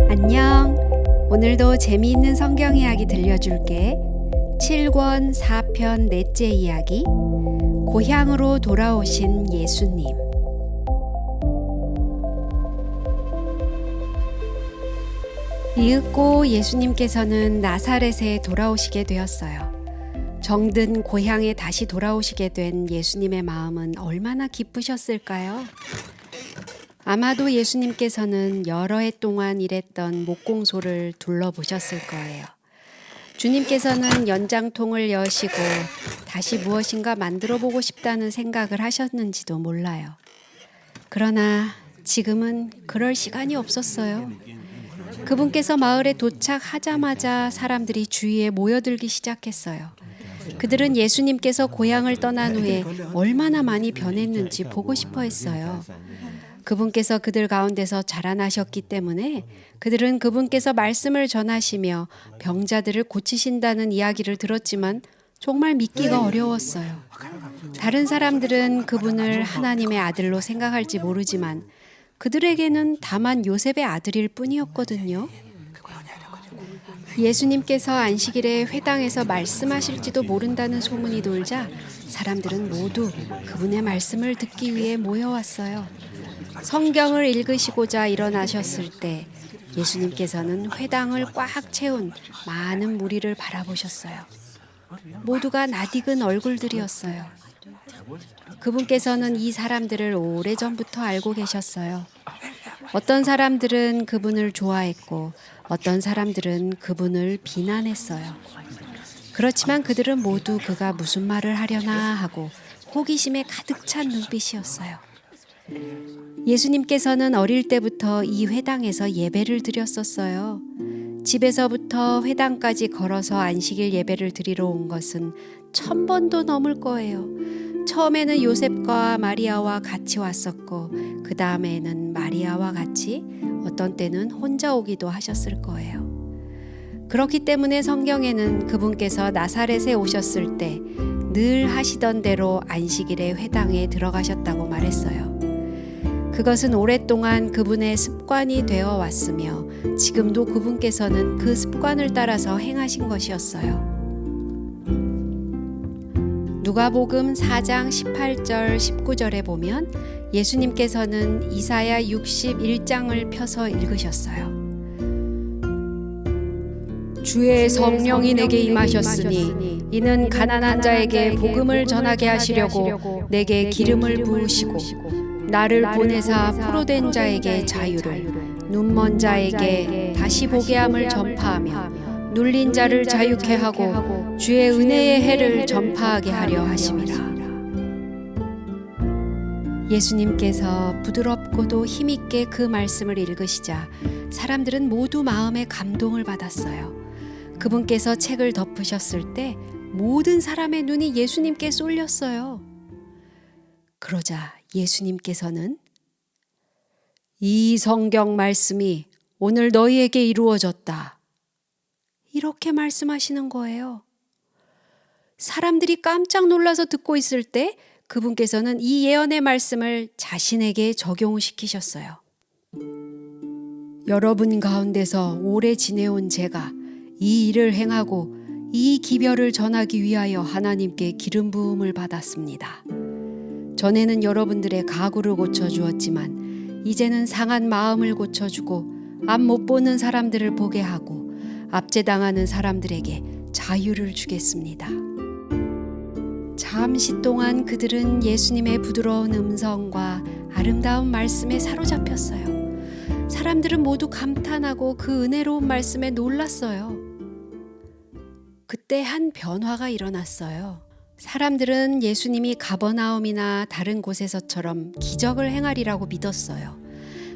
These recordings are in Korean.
안녕. 오늘도 재미있는 성경 이야기 들려줄게. 7권 4편 넷째 이야기. 고향으로 돌아오신 예수님. 이윽고 예수님께서는 나사렛에 돌아오시게 되었어요. 정든 고향에 다시 돌아오시게 된 예수님의 마음은 얼마나 기쁘셨을까요? 아마도 예수님께서는 여러 해 동안 일했던 목공소를 둘러보셨을 거예요. 주님께서는 연장통을 여시고 다시 무엇인가 만들어 보고 싶다는 생각을 하셨는지도 몰라요. 그러나 지금은 그럴 시간이 없었어요. 그분께서 마을에 도착하자마자 사람들이 주위에 모여들기 시작했어요. 그들은 예수님께서 고향을 떠난 후에 얼마나 많이 변했는지 보고 싶어 했어요. 그분께서 그들 가운데서 자라나셨기 때문에 그들은 그분께서 말씀을 전하시며 병자들을 고치신다는 이야기를 들었지만 정말 믿기가 어려웠어요. 다른 사람들은 그분을 하나님의 아들로 생각할지 모르지만 그들에게는 다만 요셉의 아들일 뿐이었거든요. 예수님께서 안식일에 회당에서 말씀하실지도 모른다는 소문이 돌자 사람들은 모두 그분의 말씀을 듣기 위해 모여왔어요. 성경을 읽으시고자 일어나셨을 때 예수님께서는 회당을 꽉 채운 많은 무리를 바라보셨어요. 모두가 낯익은 얼굴들이었어요. 그분께서는 이 사람들을 오래전부터 알고 계셨어요. 어떤 사람들은 그분을 좋아했고 어떤 사람들은 그분을 비난했어요. 그렇지만 그들은 모두 그가 무슨 말을 하려나 하고 호기심에 가득 찬 눈빛이었어요. 예수님께서는 어릴 때부터 이 회당에서 예배를 드렸었어요. 집에서부터 회당까지 걸어서 안식일 예배를 드리러 온 것은 1000번도 넘을 거예요. 처음에는 요셉과 마리아와 같이 왔었고 그 다음에는 마리아와 같이 어떤 때는 혼자 오기도 하셨을 거예요. 그렇기 때문에 성경에는 그분께서 나사렛에 오셨을 때 늘 하시던 대로 안식일에 회당에 들어가셨다고 말했어요. 그것은 오랫동안 그분의 습관이 되어 왔으며 지금도 그분께서는 그 습관을 따라서 행하신 것이었어요. 누가복음 4장 18절 19절에 보면 예수님께서는 이사야 61장을 펴서 읽으셨어요. 주의 성령이 내게 임하셨으니 이는 가난한 자에게 복음을 전하게 하시려고 내게 기름을 부으시고 나를 보내사 포로된 자에게 자유를, 눈먼 자에게 다시 보게 함을 전파하며 눌린 자를 자유케 하고 주의 은혜의 해를 전파하게 하려 하심이라. 예수님께서 부드럽고도 힘있게 그 말씀을 읽으시자 사람들은 모두 마음에 감동을 받았어요. 그분께서 책을 덮으셨을 때 모든 사람의 눈이 예수님께 쏠렸어요. 그러자 예수님께서는 이 성경 말씀이 오늘 너희에게 이루어졌다. 이렇게 말씀하시는 거예요. 사람들이 깜짝 놀라서 듣고 있을 때 그분께서는 이 예언의 말씀을 자신에게 적용시키셨어요. 여러분 가운데서 오래 지내온 제가 이 일을 행하고 이 기별을 전하기 위하여 하나님께 기름 부음을 받았습니다. 전에는 여러분들의 가구를 고쳐주었지만 이제는 상한 마음을 고쳐주고 앞 못 보는 사람들을 보게 하고 압제당하는 사람들에게 자유를 주겠습니다. 잠시 동안 그들은 예수님의 부드러운 음성과 아름다운 말씀에 사로잡혔어요. 사람들은 모두 감탄하고 그 은혜로운 말씀에 놀랐어요. 그때 한 변화가 일어났어요. 사람들은 예수님이 가버나움이나 다른 곳에서처럼 기적을 행하리라고 믿었어요.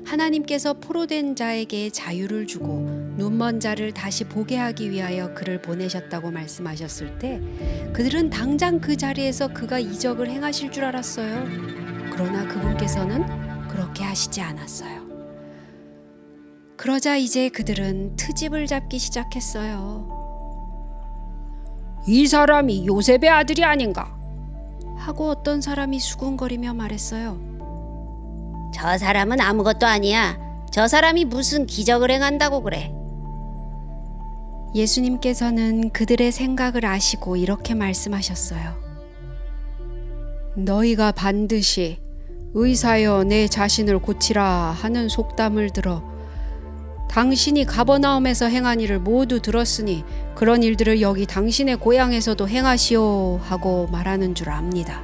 하나님께서 포로된 자에게 자유를 주고 눈먼 자를 다시 보게 하기 위하여 그를 보내셨다고 말씀하셨을 때 그들은 당장 그 자리에서 그가 이적을 행하실 줄 알았어요. 그러나 그분께서는 그렇게 하시지 않았어요. 그러자 이제 그들은 트집을 잡기 시작했어요. 이 사람이 요셉의 아들이 아닌가? 하고 어떤 사람이 수군거리며 말했어요. 저 사람은 아무것도 아니야. 저 사람이 무슨 기적을 행한다고 그래. 예수님께서는 그들의 생각을 아시고 이렇게 말씀하셨어요. 너희가 반드시 의사여 내 자신을 고치라 하는 속담을 들어 당신이 가버나움에서 행한 일을 모두 들었으니 그런 일들을 여기 당신의 고향에서도 행하시오 하고 말하는 줄 압니다.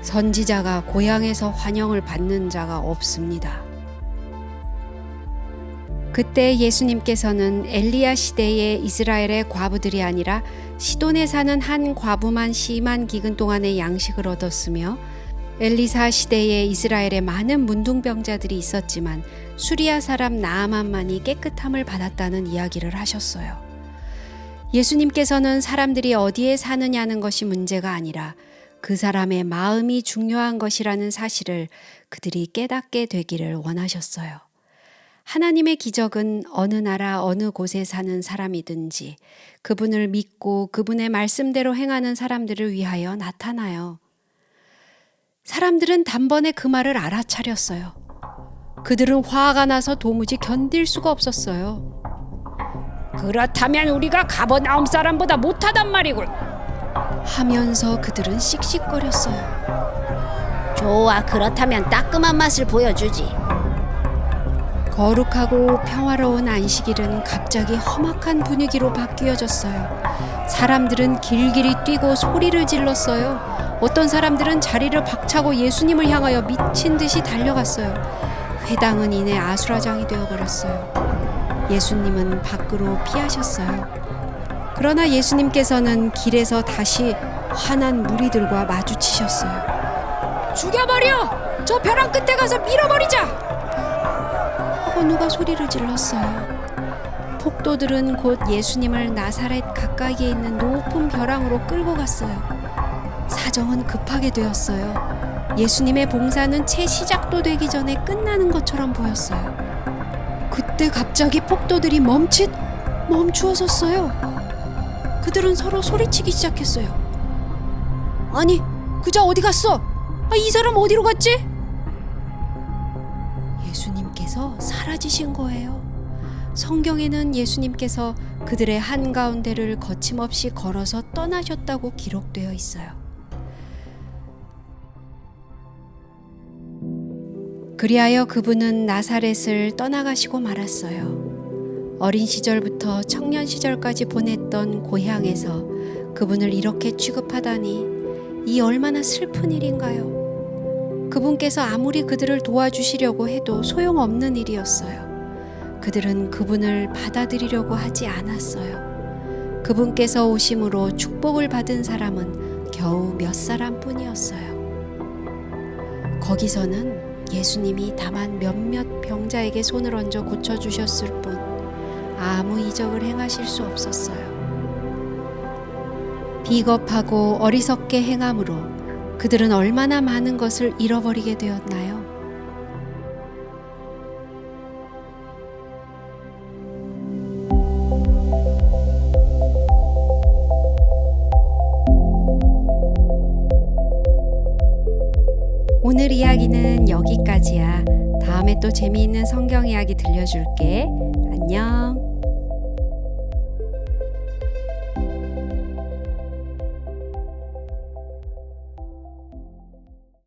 선지자가 고향에서 환영을 받는 자가 없습니다. 그때 예수님께서는 엘리야 시대의 이스라엘의 과부들이 아니라 시돈에 사는 한 과부만 심한 기근 동안의 양식을 얻었으며 엘리사 시대에 이스라엘에 많은 문둥병자들이 있었지만 수리아 사람 나아만만이 깨끗함을 받았다는 이야기를 하셨어요. 예수님께서는 사람들이 어디에 사느냐는 것이 문제가 아니라 그 사람의 마음이 중요한 것이라는 사실을 그들이 깨닫게 되기를 원하셨어요. 하나님의 기적은 어느 나라 어느 곳에 사는 사람이든지 그분을 믿고 그분의 말씀대로 행하는 사람들을 위하여 나타나요. 사람들은 단번에 그 말을 알아차렸어요. 그들은 화가 나서 도무지 견딜 수가 없었어요. 그렇다면 우리가 가버나움 사람보다 못하단 말이군. 하면서 그들은 씩씩거렸어요. 좋아, 그렇다면 따끔한 맛을 보여주지. 거룩하고 평화로운 안식일은 갑자기 험악한 분위기로 바뀌어졌어요. 사람들은 길길이 뛰고 소리를 질렀어요. 어떤 사람들은 자리를 박차고 예수님을 향하여 미친 듯이 달려갔어요. 회당은 이내 아수라장이 되어버렸어요. 예수님은 밖으로 피하셨어요. 그러나 예수님께서는 길에서 다시 화난 무리들과 마주치셨어요. 죽여버려! 저 벼랑 끝에 가서 밀어버리자! 하고 누가 소리를 질렀어요. 폭도들은 곧 예수님을 나사렛 가까이에 있는 높은 벼랑으로 끌고 갔어요. 사정은 급하게 되었어요. 예수님의 봉사는 채 시작도 되기 전에 끝나는 것처럼 보였어요. 그때 갑자기 폭도들이 멈추어 섰어요. 그들은 서로 소리치기 시작했어요. 아니, 그자 어디 갔어? 이 사람 어디로 갔지? 예수님께서 사라지신 거예요. 성경에는 예수님께서 그들의 한가운데를 거침없이 걸어서 떠나셨다고 기록되어 있어요. 그리하여 그분은 나사렛을 떠나가시고 말았어요. 어린 시절부터 청년 시절까지 보냈던 고향에서 그분을 이렇게 취급하다니 이 얼마나 슬픈 일인가요? 그분께서 아무리 그들을 도와주시려고 해도 소용없는 일이었어요. 그들은 그분을 받아들이려고 하지 않았어요. 그분께서 오심으로 축복을 받은 사람은 겨우 몇 사람뿐이었어요. 거기서는 예수님이 다만 몇몇 병자에게 손을 얹어 고쳐주셨을 뿐 아무 이적을 행하실 수 없었어요. 비겁하고 어리석게 행함으로 그들은 얼마나 많은 것을 잃어버리게 되었나요? 오늘 이야기는 여기까지야. 다음에 또 재미있는 성경 이야기 들려줄게. 안녕.